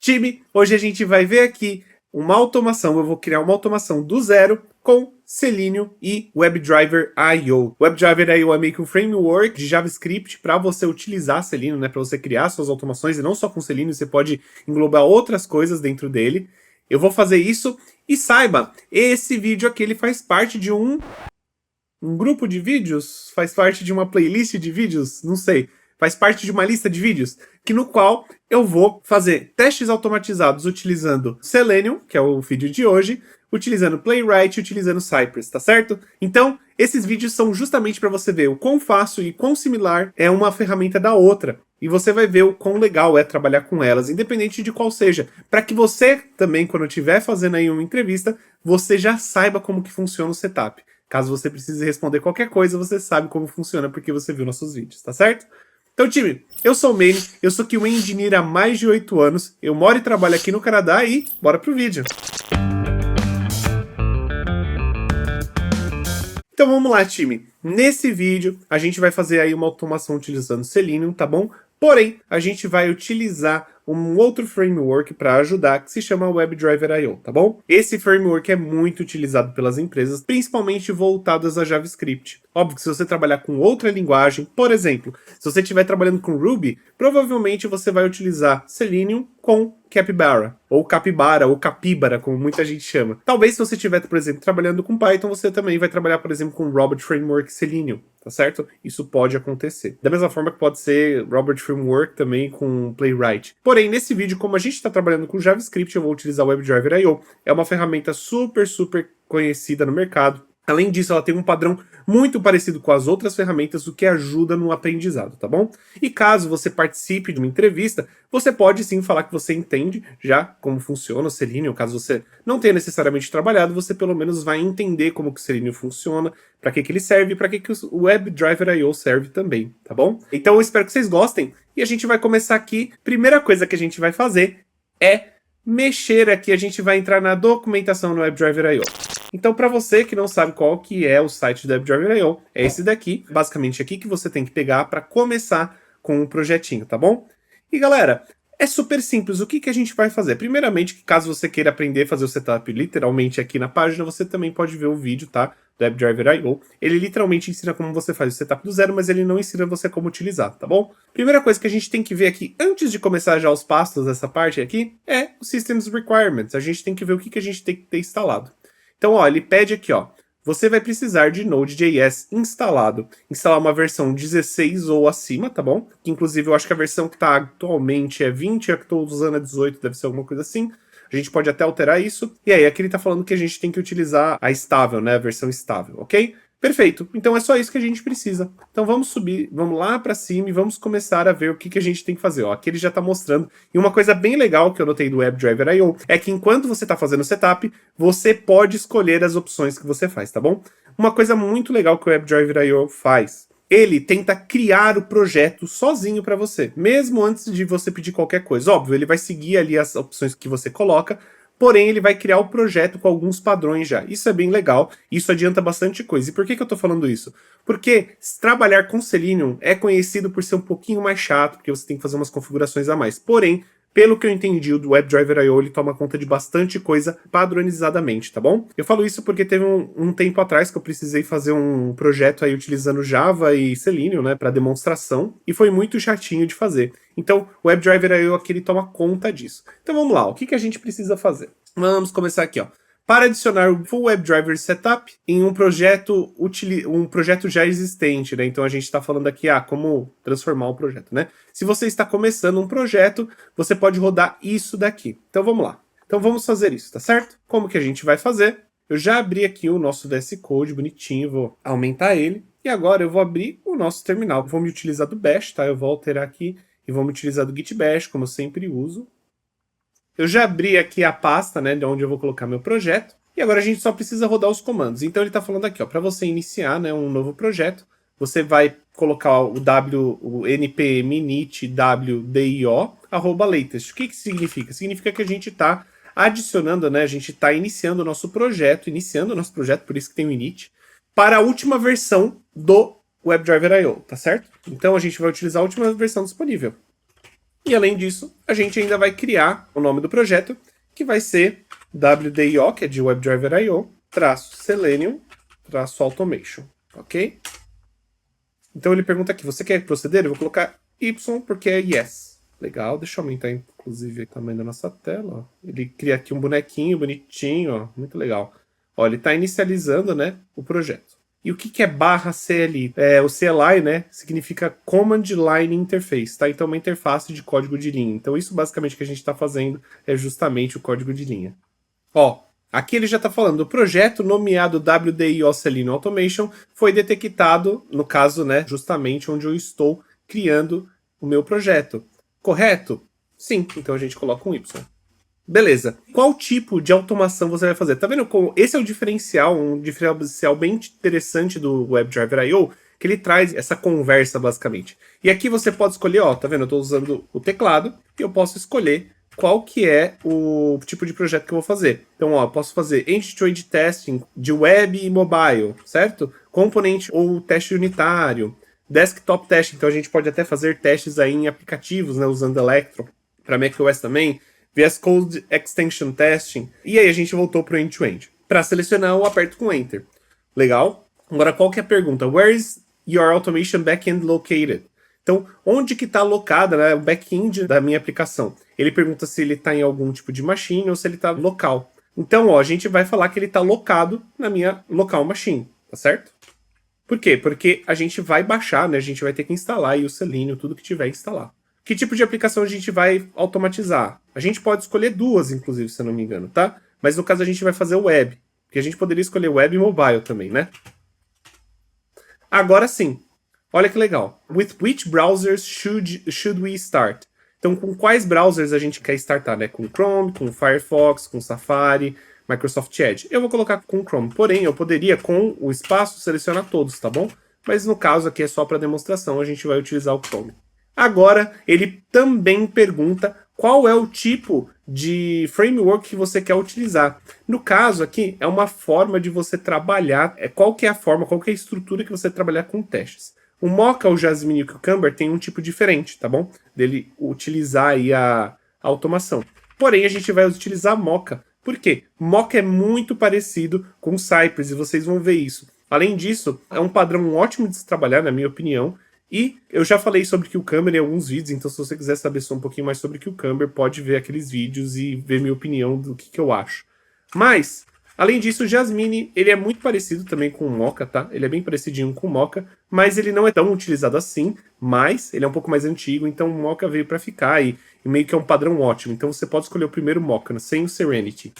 Time, hoje a gente vai ver aqui uma automação, eu vou criar uma automação do zero com Selenium e WebDriver IO. WebDriver IO é meio que um framework de JavaScript para você utilizar Selenium, né, para você criar suas automações, e não só com Selenium, você pode englobar outras coisas dentro dele. Eu vou fazer isso e saiba, esse vídeo aqui ele faz parte de um grupo de vídeos, faz parte de uma playlist de vídeos, não sei, faz parte de uma lista de vídeos, no qual eu vou fazer testes automatizados utilizando Selenium, que é o vídeo de hoje, utilizando Playwright e utilizando Cypress, tá certo? Então, esses vídeos são justamente para você ver o quão fácil e quão similar é uma ferramenta da outra. E você vai ver o quão legal é trabalhar com elas, independente de qual seja. Para que você também, quando estiver fazendo aí uma entrevista, você já saiba como que funciona o setup. Caso você precise responder qualquer coisa, você sabe como funciona porque você viu nossos vídeos, tá certo? Então, time, eu sou o Manny, eu sou QA Engineer há mais de 8 anos, eu moro e trabalho aqui no Canadá e bora pro vídeo. Então vamos lá, time. Nesse vídeo, a gente vai fazer aí uma automação utilizando Selenium, tá bom? Porém, a gente vai utilizar um outro framework para ajudar, que se chama WebDriver IO, tá bom? Esse framework é muito utilizado pelas empresas, principalmente voltadas a JavaScript. Óbvio que se você trabalhar com outra linguagem, por exemplo, se você estiver trabalhando com Ruby, provavelmente você vai utilizar Selenium com Capybara, ou Capybara, ou Capybara, como muita gente chama. Talvez se você estiver, por exemplo, trabalhando com Python, você também vai trabalhar, por exemplo, com Robot Framework Selenium, tá certo? Isso pode acontecer. Da mesma forma que pode ser Robot Framework também com Playwright. Porém, nesse vídeo, como a gente está trabalhando com JavaScript, eu vou utilizar o WebDriver IO. É uma ferramenta super conhecida no mercado. Além disso, ela tem um padrão muito parecido com as outras ferramentas, o que ajuda no aprendizado, tá bom? E caso você participe de uma entrevista, você pode sim falar que você entende já como funciona o Selenium. Caso você não tenha necessariamente trabalhado, você pelo menos vai entender como que o Selenium funciona, para que ele serve e para que o WebDriver IO serve também, tá bom? Então eu espero que vocês gostem e a gente vai começar aqui. Primeira coisa que a gente vai fazer é mexer aqui, a gente vai entrar na documentação no WebDriver IO. Então, para você que não sabe qual que é o site do WebDriver IO, é esse daqui, basicamente aqui que você tem que pegar para começar com o projetinho, tá bom? E galera, é super simples, o que a gente vai fazer? Primeiramente, caso você queira aprender a fazer o setup literalmente aqui na página, você também pode ver o vídeo, tá? Do WebDriver IO. Ele literalmente ensina como você faz o setup do zero, mas ele não ensina você como utilizar, tá bom? Primeira coisa que a gente tem que ver aqui, antes de começar já os passos dessa parte aqui, é o Systems Requirements. A gente tem que ver o que a gente tem que ter instalado. Então, ó, ele pede aqui, ó, você vai precisar de Node.js instalado. Instalar uma versão 16 ou acima, tá bom? Que inclusive eu acho que a versão que tá atualmente é 20, a que eu tô usando é 18, deve ser alguma coisa assim. A gente pode até alterar isso. E aí, aqui ele tá falando que a gente tem que utilizar a estável, né? A versão estável, ok? Perfeito. Então é só isso que a gente precisa. Então vamos subir, vamos lá para cima e vamos começar a ver o que a gente tem que fazer. Ó, aqui ele já está mostrando. E uma coisa bem legal que eu notei do WebDriver IO é que enquanto você está fazendo o setup, você pode escolher as opções que você faz, tá bom? Uma coisa muito legal que o WebDriver IO faz, ele tenta criar o projeto sozinho para você, mesmo antes de você pedir qualquer coisa. Óbvio, ele vai seguir ali as opções que você coloca, porém ele vai criar o projeto com alguns padrões já. Isso é bem legal, isso adianta bastante coisa. E por que eu tô falando isso? Porque trabalhar com Selenium é conhecido por ser um pouquinho mais chato, porque você tem que fazer umas configurações a mais. Porém, pelo que eu entendi, o WebDriver IO ele toma conta de bastante coisa padronizadamente, tá bom? Eu falo isso porque teve um tempo atrás que eu precisei fazer um projeto aí utilizando Java e Selenium, né, para demonstração, e foi muito chatinho de fazer. Então, o WebDriver IO aqui ele toma conta disso. Então vamos lá, o que a gente precisa fazer? Vamos começar aqui, ó. Para adicionar o Full WebDriver Setup em um projeto já existente, né? Então a gente está falando aqui, como transformar o projeto, né? Se você está começando um projeto, você pode rodar isso daqui. Então vamos lá. Então vamos fazer isso, tá certo? Como que a gente vai fazer? Eu já abri aqui o nosso VS Code bonitinho, vou aumentar ele. E agora eu vou abrir o nosso terminal. Vou me utilizar do Bash, tá? Eu vou alterar aqui e vou me utilizar do Git Bash, como eu sempre uso. Eu já abri aqui a pasta, né, de onde eu vou colocar meu projeto, e agora a gente só precisa rodar os comandos. Então ele está falando aqui, ó, para você iniciar, né, um novo projeto, você vai colocar o npm init wdio @latest. O que significa? Significa que a gente está adicionando, né, a gente está iniciando o nosso projeto, por isso que tem o init, para a última versão do WebDriver IO, tá certo? Então a gente vai utilizar a última versão disponível. E além disso, a gente ainda vai criar o nome do projeto, que vai ser WDIO, que é de WebDriver IO, -Selenium, -Automation, ok? Então ele pergunta aqui, você quer proceder? Eu vou colocar Y porque é yes. Legal, deixa eu aumentar inclusive o tamanho da nossa tela. Ó. Ele cria aqui um bonequinho bonitinho, ó, muito legal. Ó, ele está inicializando, né, o projeto. E o que é /CLI? O CLI, né, significa Command Line Interface, tá? Então é uma interface de código de linha. Então isso basicamente que a gente está fazendo é justamente o código de linha. Ó, aqui ele já está falando, o projeto nomeado WDIO Selenium Automation foi detectado, no caso, né, justamente onde eu estou criando o meu projeto. Correto? Sim, então a gente coloca um Y. Beleza. Qual tipo de automação você vai fazer? Tá vendo como esse é o diferencial, um diferencial bem interessante do WebDriver IO, que ele traz essa conversa, basicamente. E aqui você pode escolher, ó, tá vendo? Eu tô usando o teclado e eu posso escolher qual que é o tipo de projeto que eu vou fazer. Então, ó, eu posso fazer end-to-end testing de web e mobile, certo? Componente ou teste unitário, desktop testing. Então, a gente pode até fazer testes aí em aplicativos, né, usando Electron, para macOS também. VS Code Extension Testing. E aí a gente voltou para o end-to-end. Para selecionar, eu aperto com Enter. Legal? Agora, qual que é a pergunta? Where is your automation backend located? Então, onde que está alocada, né, o back-end da minha aplicação? Ele pergunta se ele está em algum tipo de machine ou se ele está local. Então, ó, a gente vai falar que ele está locado na minha local machine, tá certo? Por quê? Porque a gente vai baixar, né, a gente vai ter que instalar aí o Selenium, tudo que tiver instalar. Que tipo de aplicação a gente vai automatizar? A gente pode escolher duas, inclusive, se eu não me engano, tá? Mas no caso a gente vai fazer o web, porque a gente poderia escolher web e mobile também, né? Agora sim, olha que legal. With which browsers should we start? Então, com quais browsers a gente quer startar, né? Com Chrome, com Firefox, com Safari, Microsoft Edge. Eu vou colocar com Chrome, porém eu poderia, com o espaço, selecionar todos, tá bom? Mas no caso aqui é só para demonstração, a gente vai utilizar o Chrome. Agora, ele também pergunta qual é o tipo de framework que você quer utilizar. No caso aqui, é uma forma de você trabalhar, qual que é a forma, qual que é a estrutura que você trabalhar com testes. O Mocha, o Jasmine e o Cucumber tem um tipo diferente, tá bom? Dele utilizar aí a automação. Porém, a gente vai utilizar Mocha. Por quê? Mocha é muito parecido com o Cypress e vocês vão ver isso. Além disso, é um padrão ótimo de se trabalhar, na minha opinião. E eu já falei sobre Cucumber em alguns vídeos, então se você quiser saber só um pouquinho mais sobre Cucumber, pode ver aqueles vídeos e ver minha opinião do que eu acho. Mas, além disso, o Jasmine, ele é muito parecido também com o Mocha, tá? Ele é bem parecidinho com o Mocha, mas ele não é tão utilizado assim, mas ele é um pouco mais antigo, então o Mocha veio para ficar e meio que é um padrão ótimo. Então você pode escolher o primeiro Mocha, sem o Serenity.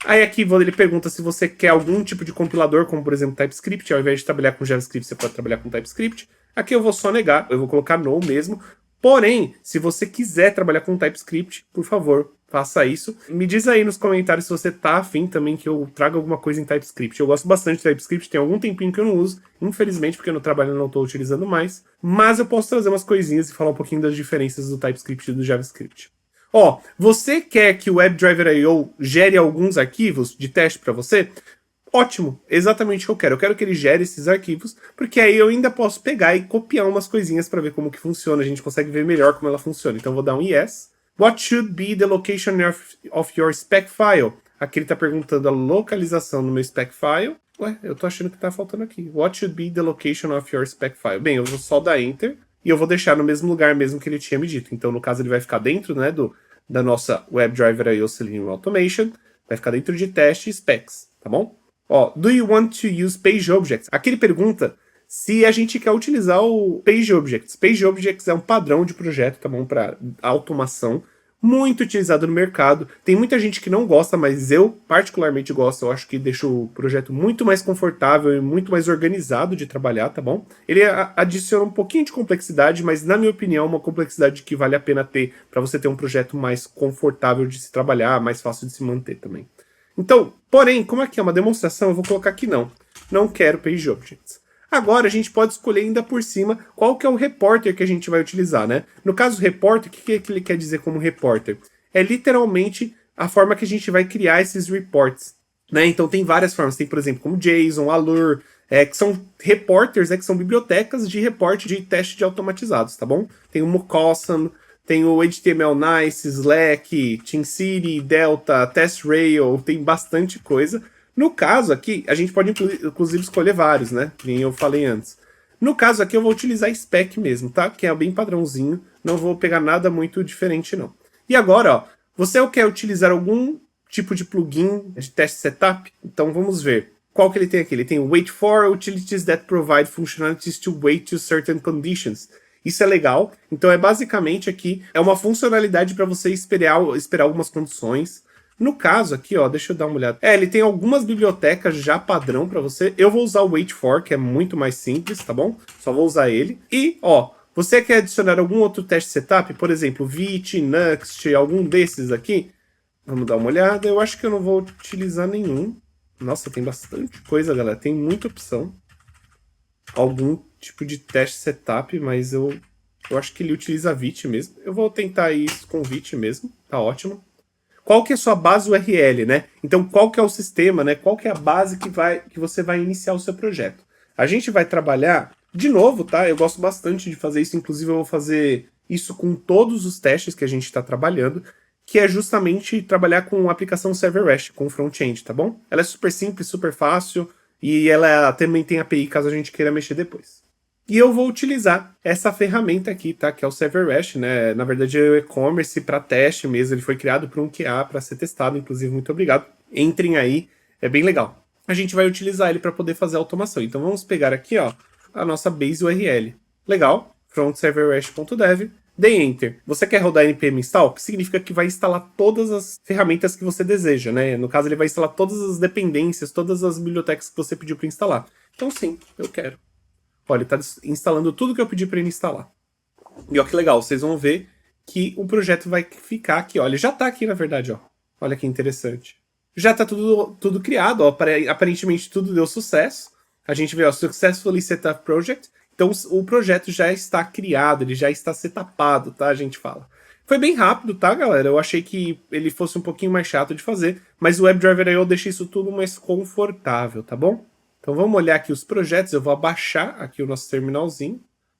Aí aqui ele pergunta se você quer algum tipo de compilador, como por exemplo TypeScript. Ao invés de trabalhar com JavaScript, você pode trabalhar com TypeScript. Aqui eu vou só negar, eu vou colocar no mesmo. Porém, se você quiser trabalhar com TypeScript, por favor, faça isso. Me diz aí nos comentários se você tá afim também que eu traga alguma coisa em TypeScript. Eu gosto bastante de TypeScript, tem algum tempinho que eu não uso. Infelizmente, porque no trabalho eu não estou utilizando mais. Mas eu posso trazer umas coisinhas e falar um pouquinho das diferenças do TypeScript e do JavaScript. Ó, você quer que o WebDriver IO gere alguns arquivos de teste para você? Ótimo, exatamente o que eu quero. Eu quero que ele gere esses arquivos, porque aí eu ainda posso pegar e copiar umas coisinhas para ver como que funciona. A gente consegue ver melhor como ela funciona. Então eu vou dar um yes. What should be the location of your spec file? Aqui ele está perguntando a localização no meu spec file. Ué, eu tô achando que tá faltando aqui. What should be the location of your spec file? Bem, eu vou só dar enter. E eu vou deixar no mesmo lugar mesmo que ele tinha me dito. Então, no caso, ele vai ficar dentro, né, da nossa WebDriver IO Selenium Automation. Vai ficar dentro de teste e specs, tá bom? Ó, do you want to use Page Objects? Aqui ele pergunta se a gente quer utilizar o Page Objects. Page Objects é um padrão de projeto, tá bom? Para automação. Muito utilizado no mercado. Tem muita gente que não gosta, mas eu particularmente gosto. Eu acho que deixa o projeto muito mais confortável e muito mais organizado de trabalhar, tá bom? Ele adiciona um pouquinho de complexidade, mas na minha opinião, uma complexidade que vale a pena ter para você ter um projeto mais confortável de se trabalhar, mais fácil de se manter também. Então, porém, como aqui é uma demonstração, eu vou colocar aqui não. Não quero Page Objects. Agora a gente pode escolher ainda por cima qual que é o reporter que a gente vai utilizar, né? No caso do reporter, o que ele quer dizer como reporter? É literalmente a forma que a gente vai criar esses reports, né? Então tem várias formas, tem por exemplo como JSON, Allure, que são reporters, né? Que são bibliotecas de reporte de teste de automatizados, tá bom? Tem o Mucosan, tem o HTML Nice, Slack, TeamCity, Delta, TestRail, tem bastante coisa. No caso aqui, a gente pode inclusive escolher vários, né? Que nem eu falei antes. No caso aqui, eu vou utilizar Spec mesmo, tá? Que é bem padrãozinho, não vou pegar nada muito diferente, não. E agora, ó, você quer utilizar algum tipo de plugin de teste setup? Então vamos ver. Qual que ele tem aqui? Ele tem Wait for Utilities that provide functionalities to wait to certain conditions. Isso é legal. Então é basicamente aqui, é uma funcionalidade para você esperar algumas condições. No caso aqui, ó, deixa eu dar uma olhada. Ele tem algumas bibliotecas já padrão para você. Eu vou usar o Wait for, que é muito mais simples, tá bom? Só vou usar ele. E, ó, você quer adicionar algum outro teste setup? Por exemplo, Vite, Nuxt, algum desses aqui? Vamos dar uma olhada. Eu acho que eu não vou utilizar nenhum. Nossa, tem bastante coisa, galera. Tem muita opção. Algum tipo de teste setup, mas eu acho que ele utiliza Vite mesmo. Eu vou tentar isso com Vite mesmo. Tá ótimo. Qual que é a sua base URL, né? Então, qual que é o sistema, né? Qual que é a base que você vai iniciar o seu projeto? A gente vai trabalhar, de novo, tá? Eu gosto bastante de fazer isso, inclusive eu vou fazer isso com todos os testes que a gente está trabalhando, que é justamente trabalhar com a aplicação Server REST, com front-end, tá bom? Ela é super simples, super fácil, e ela também tem API caso a gente queira mexer depois. E eu vou utilizar essa ferramenta aqui, tá? Que é o Server REST, né? Na verdade é o e-commerce para teste mesmo. Ele foi criado por um QA para ser testado, inclusive, muito obrigado. Entrem aí, é bem legal. A gente vai utilizar ele para poder fazer a automação. Então vamos pegar aqui, ó, a nossa base URL. Legal, frontserverrest.dev. Dê Enter. Você quer rodar npm install? Que significa que vai instalar todas as ferramentas que você deseja, né? No caso, ele vai instalar todas as dependências, todas as bibliotecas que você pediu para instalar. Então sim, eu quero. Olha, ele está instalando tudo que eu pedi para ele instalar. E olha que legal, vocês vão ver que o projeto vai ficar aqui. Olha, já está aqui na verdade, ó. Olha que interessante. Já está tudo criado, ó. Aparentemente tudo deu sucesso. A gente vê, ó, Successfully Setup Project. Então o projeto já está criado, ele já está setupado, tá? A gente fala. Foi bem rápido, tá, galera? Eu achei que ele fosse um pouquinho mais chato de fazer, mas o WebDriver.io deixa isso tudo mais confortável, tá bom? Então vamos olhar aqui os projetos, eu vou abaixar aqui o nosso terminalzinho,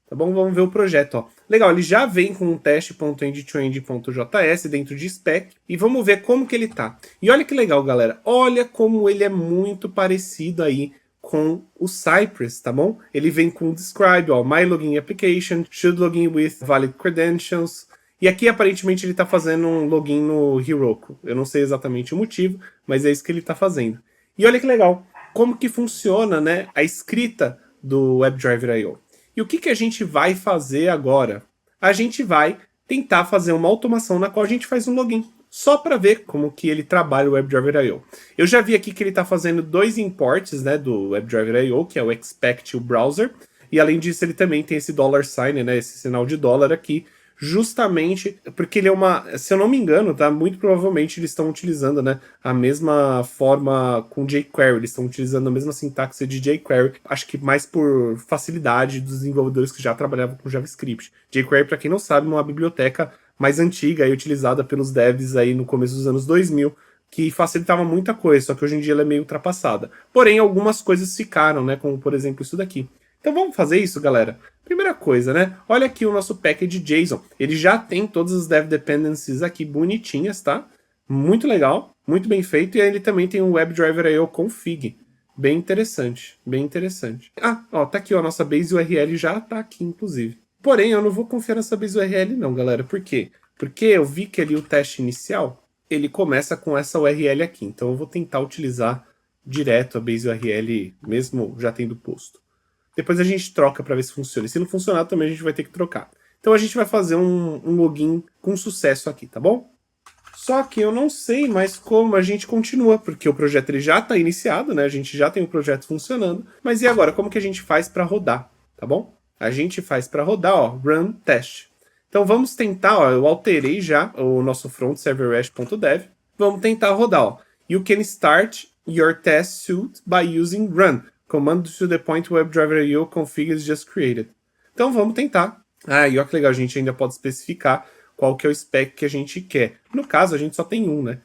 tá bom? Vamos ver o projeto, ó. Legal, ele já vem com um teste.end-to-end.js dentro de spec, e vamos ver como que ele tá. E olha que legal, galera, olha como ele é muito parecido aí com o Cypress, tá bom? Ele vem com o describe, ó, my login application, should login with valid credentials, e aqui aparentemente ele tá fazendo um login no Heroku. Eu não sei exatamente o motivo, mas é isso que ele tá fazendo. E olha que legal. Como que funciona, né, a escrita do WebDriver.io. E o que a gente vai fazer agora? A gente vai tentar fazer uma automação na qual a gente faz um login, só para ver como que ele trabalha o WebDriver.io. Eu já vi aqui que ele está fazendo 2 imports, né, do WebDriver.io, que é o expect e o browser, e além disso ele também tem esse $sign, né, esse sinal de dólar aqui, justamente porque ele é uma, se eu não me engano, tá, muito provavelmente eles estão utilizando, né, a mesma forma com jQuery, eles estão utilizando a mesma sintaxe de jQuery, acho que mais por facilidade dos desenvolvedores que já trabalhavam com JavaScript. jQuery, para quem não sabe, é uma biblioteca mais antiga e utilizada pelos devs aí no começo dos anos 2000, que facilitava muita coisa, só que hoje em dia ela é meio ultrapassada. Porém, algumas coisas ficaram, né, como por exemplo isso daqui. Então vamos fazer isso, galera? Primeira coisa, né? Olha aqui o nosso package JSON. Ele já tem todas as dev dependencies aqui bonitinhas, tá? Muito legal, muito bem feito. E aí ele também tem um WebDriver.io config. Bem interessante, bem interessante. Ah, ó, tá aqui, ó, a nossa base URL já tá aqui, inclusive. Porém, eu não vou confiar nessa base URL não, galera. Por quê? Porque eu vi que ali o teste inicial, ele começa com essa URL aqui. Então eu vou tentar utilizar direto a base URL, mesmo já tendo posto. Depois a gente troca para ver se funciona. E se não funcionar, também a gente vai ter que trocar. Então a gente vai fazer um login com sucesso aqui, tá bom? Só que eu não sei mais como a gente continua, porque o projeto ele já está iniciado, né? A gente já tem o projeto funcionando. Mas e agora? Como que a gente faz para rodar, tá bom? A gente faz para rodar, ó, run test. Então vamos tentar, ó, eu alterei já o nosso front serverrest.dev. Vamos tentar rodar, ó. You can start your test suite by using run. Command to the point WebDriver.io config is just created. Então vamos tentar. Ah, e olha que legal, a gente ainda pode especificar qual que é o spec que a gente quer. No caso, a gente só tem um, né?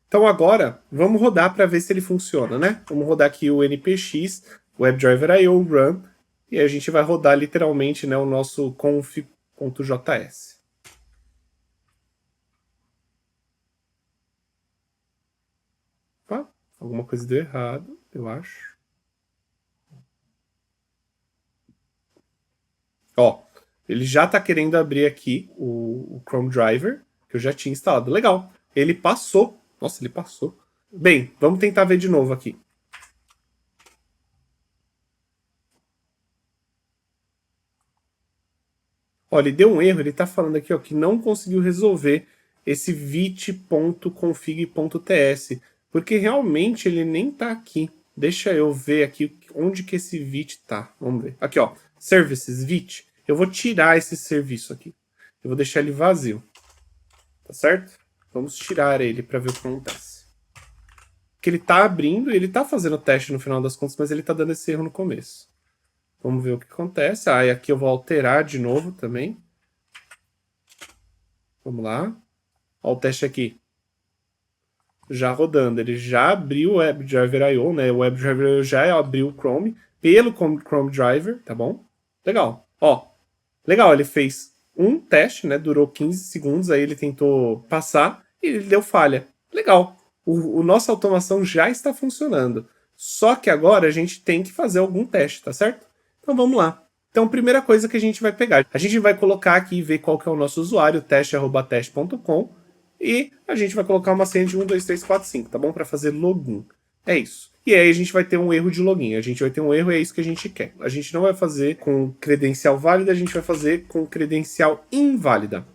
Então agora, vamos rodar para ver se ele funciona, né? Vamos rodar aqui o npx, WebDriver.io run, e a gente vai rodar literalmente, né, o nosso teste.js. Opa, alguma coisa deu errado, eu acho. Ó, ele já está querendo abrir aqui o Chrome Driver, que eu já tinha instalado. Legal, ele passou. Nossa, ele passou. Bem, vamos tentar ver de novo aqui. Olha, ele deu um erro, ele está falando aqui ó, que não conseguiu resolver esse vit.config.ts, porque realmente ele nem está aqui. Deixa eu ver aqui onde que esse vit está. Vamos ver. Aqui, ó, services, vit. Eu vou tirar esse serviço aqui. Eu vou deixar ele vazio. Tá certo? Vamos tirar ele para ver o que acontece. Porque ele está abrindo, ele está fazendo o teste no final das contas, mas ele está dando esse erro no começo. Vamos ver o que acontece. Ah, e aqui eu vou alterar de novo também. Vamos lá. Olha o teste aqui. Já rodando. Ele já abriu o WebDriver I.O., né? O WebDriver I.O. já abriu o Chrome pelo Chrome Driver, tá bom? Legal. Ó, legal, ele fez um teste, né? Durou 15 segundos, aí ele tentou passar e ele deu falha. Legal. O nossa automação já está funcionando. Só que agora a gente tem que fazer algum teste, tá certo? Então vamos lá. Então, primeira coisa que a gente vai pegar, a gente vai colocar aqui e ver qual que é o nosso usuário, teste@teste.com, e a gente vai colocar uma senha de 1, 2, 3, 4, 5, tá bom? Para fazer login. É isso. E aí a gente vai ter um erro de login. A gente vai ter um erro e é isso que a gente quer. A gente não vai fazer com credencial válida, a gente vai fazer com credencial inválida.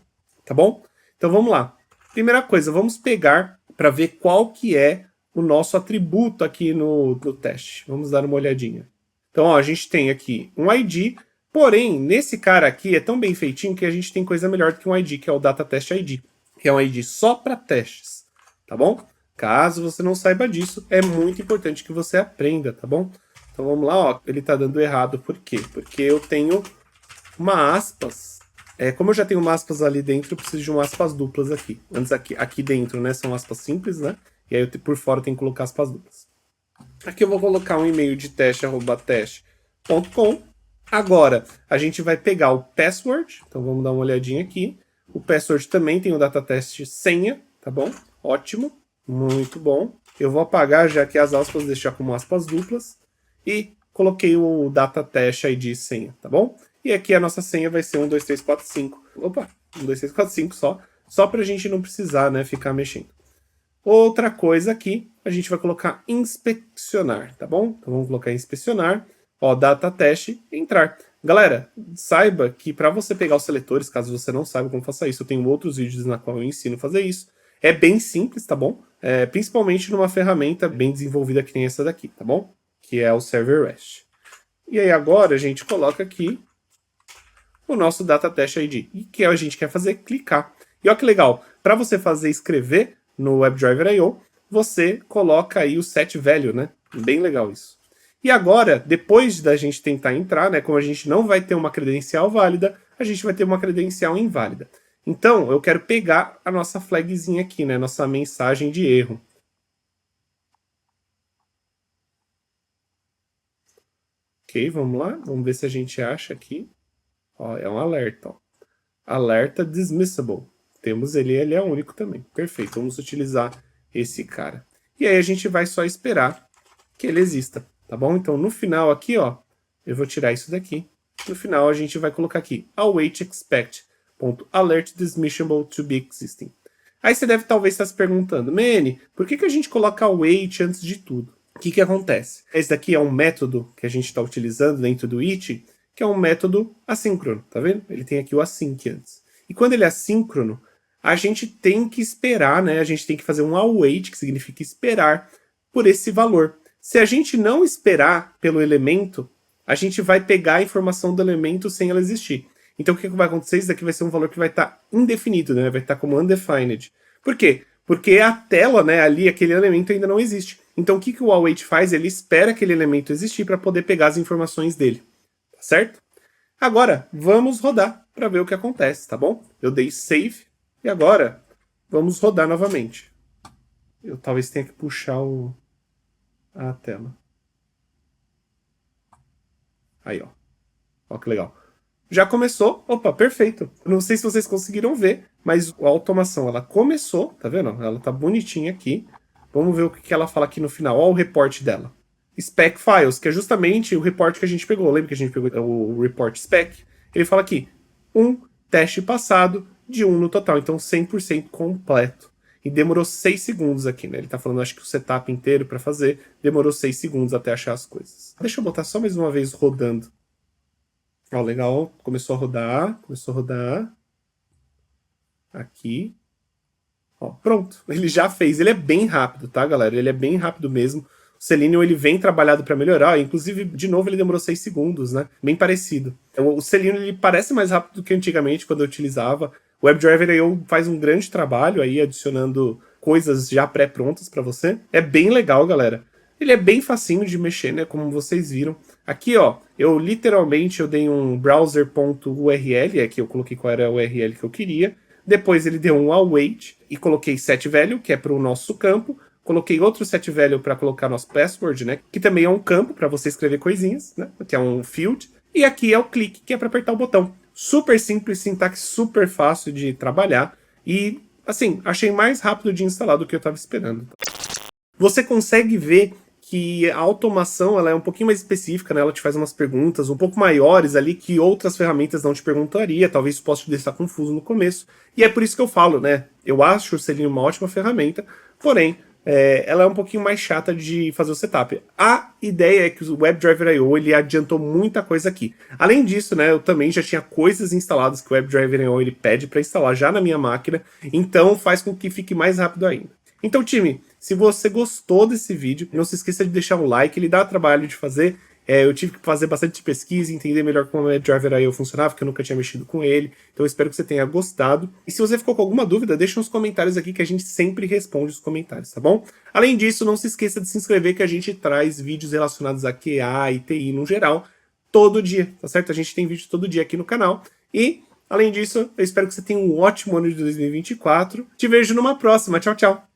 Tá bom? Então vamos lá. Primeira coisa, vamos pegar para ver qual que é o nosso atributo aqui no teste. Vamos dar uma olhadinha. Então, ó, a gente tem aqui um ID, porém, nesse cara aqui é tão bem feitinho que a gente tem coisa melhor do que um ID, que é o Data Test ID, que é um ID só para testes, tá bom? Caso você não saiba disso, é muito importante que você aprenda, tá bom? Então vamos lá, ó, ele tá dando errado, por quê? Porque eu tenho uma aspas, como eu já tenho uma aspas ali dentro, eu preciso de uma aspas duplas aqui. Antes aqui dentro, né, são aspas simples, né? E aí por fora eu tenho que colocar aspas duplas. Aqui eu vou colocar um e-mail de teste@teste.com. Agora, a gente vai pegar o password. Então, vamos dar uma olhadinha aqui. O password também tem o datatest senha, tá bom? Ótimo, muito bom. Eu vou apagar já que as aspas, deixar como aspas duplas. E coloquei o datatest ID senha, tá bom? E aqui a nossa senha vai ser 1, 2, 3, 4, 5. Opa, 1, 2, 3, 4, 5 só. Só pra gente não precisar, né, ficar mexendo. Outra coisa aqui, a gente vai colocar inspecionar, tá bom? Então vamos colocar inspecionar, ó, data teste, entrar. Galera, saiba que para você pegar os seletores, caso você não saiba como faça isso, eu tenho outros vídeos na qual eu ensino a fazer isso. É bem simples, tá bom? Principalmente numa ferramenta bem desenvolvida que nem essa daqui, tá bom? Que é o Server REST. E aí agora a gente coloca aqui o nosso data test ID. E o que a gente quer fazer? Clicar. E olha que legal, para você fazer escrever no WebDriver I.O., você coloca aí o set value, né? Bem legal isso. E agora, depois da gente tentar entrar, né, como a gente não vai ter uma credencial válida, a gente vai ter uma credencial inválida. Então, eu quero pegar a nossa flagzinha aqui, né, nossa mensagem de erro. Ok, vamos lá, vamos ver se a gente acha aqui. Ó, é um alerta, ó. Alerta dismissible. Temos ele é único também. Perfeito, vamos utilizar esse cara. E aí a gente vai só esperar que ele exista, tá bom? Então no final aqui, ó, eu vou tirar isso daqui. No final a gente vai colocar aqui await expect.alert dismissible to be existing. Aí você deve talvez estar se perguntando, Manny, por que a gente coloca await antes de tudo? O que acontece? Esse daqui é um método que a gente está utilizando dentro do it, que é um método assíncrono, tá vendo? Ele tem aqui o async antes. E quando ele é assíncrono, a gente tem que esperar, né? A gente tem que fazer um await, que significa esperar, por esse valor. Se a gente não esperar pelo elemento, a gente vai pegar a informação do elemento sem ela existir. Então o que vai acontecer? Isso daqui vai ser um valor que vai estar indefinido, né? Vai estar como undefined. Por quê? Porque a tela, né, ali, aquele elemento ainda não existe. Então o que o await faz? Ele espera aquele elemento existir para poder pegar as informações dele. Tá certo? Agora, vamos rodar para ver o que acontece, tá bom? Eu dei save e agora vamos rodar novamente. Eu talvez tenha que puxar a tela. Aí, ó. Ó que legal. Já começou, opa, perfeito. Não sei se vocês conseguiram ver, mas a automação, ela começou, tá vendo? Ela tá bonitinha aqui. Vamos ver o que ela fala aqui no final. Olha o report dela. Spec Files, que é justamente o report que a gente pegou. Lembra que a gente pegou o report spec? Ele fala aqui, um teste passado de 1 no total, então 100% completo. E demorou 6 segundos aqui, né? Ele tá falando, acho que o setup inteiro para fazer, demorou 6 segundos até achar as coisas. Deixa eu botar só mais uma vez rodando. Ó, legal, começou a rodar, aqui. Ó, pronto, ele já fez, ele é bem rápido, tá, galera? Ele é bem rápido mesmo. O Selenium, ele vem trabalhado para melhorar, inclusive, de novo, ele demorou 6 segundos, né? Bem parecido. Então, o Selenium, ele parece mais rápido do que antigamente, quando eu utilizava. O WebDriver IO faz um grande trabalho aí, adicionando coisas já pré-prontas para você. É bem legal, galera. Ele é bem facinho de mexer, né? Como vocês viram. Aqui, ó, eu literalmente dei um browser.url, aqui eu coloquei qual era a URL que eu queria. Depois ele deu um await e coloquei set value, que é para o nosso campo. Coloquei outro set value para colocar nosso password, né? Que também é um campo para você escrever coisinhas, né? Que é um field. E aqui é o clique, que é para apertar o botão. Super simples, sintaxe super fácil de trabalhar. E, assim, achei mais rápido de instalar do que eu estava esperando. Você consegue ver que a automação ela é um pouquinho mais específica, né? Ela te faz umas perguntas um pouco maiores ali que outras ferramentas não te perguntaria, talvez isso possa te deixar confuso no começo, e é por isso que eu falo, né? Eu acho o Selenium uma ótima ferramenta, porém, ela é um pouquinho mais chata de fazer o setup. A ideia é que o WebDriver IO ele adiantou muita coisa aqui. Além disso, né, eu também já tinha coisas instaladas que o WebDriver IO ele pede para instalar já na minha máquina, então faz com que fique mais rápido ainda. Então, time, se você gostou desse vídeo, não se esqueça de deixar um like, ele dá trabalho de fazer. Eu tive que fazer bastante pesquisa, entender melhor como o WebDriver IO funcionava, porque eu nunca tinha mexido com ele. Então eu espero que você tenha gostado. E se você ficou com alguma dúvida, deixa nos comentários aqui que a gente sempre responde os comentários, tá bom? Além disso, não se esqueça de se inscrever que a gente traz vídeos relacionados a QA e TI no geral, todo dia, tá certo? A gente tem vídeo todo dia aqui no canal. E, além disso, eu espero que você tenha um ótimo ano de 2024. Te vejo numa próxima. Tchau, tchau!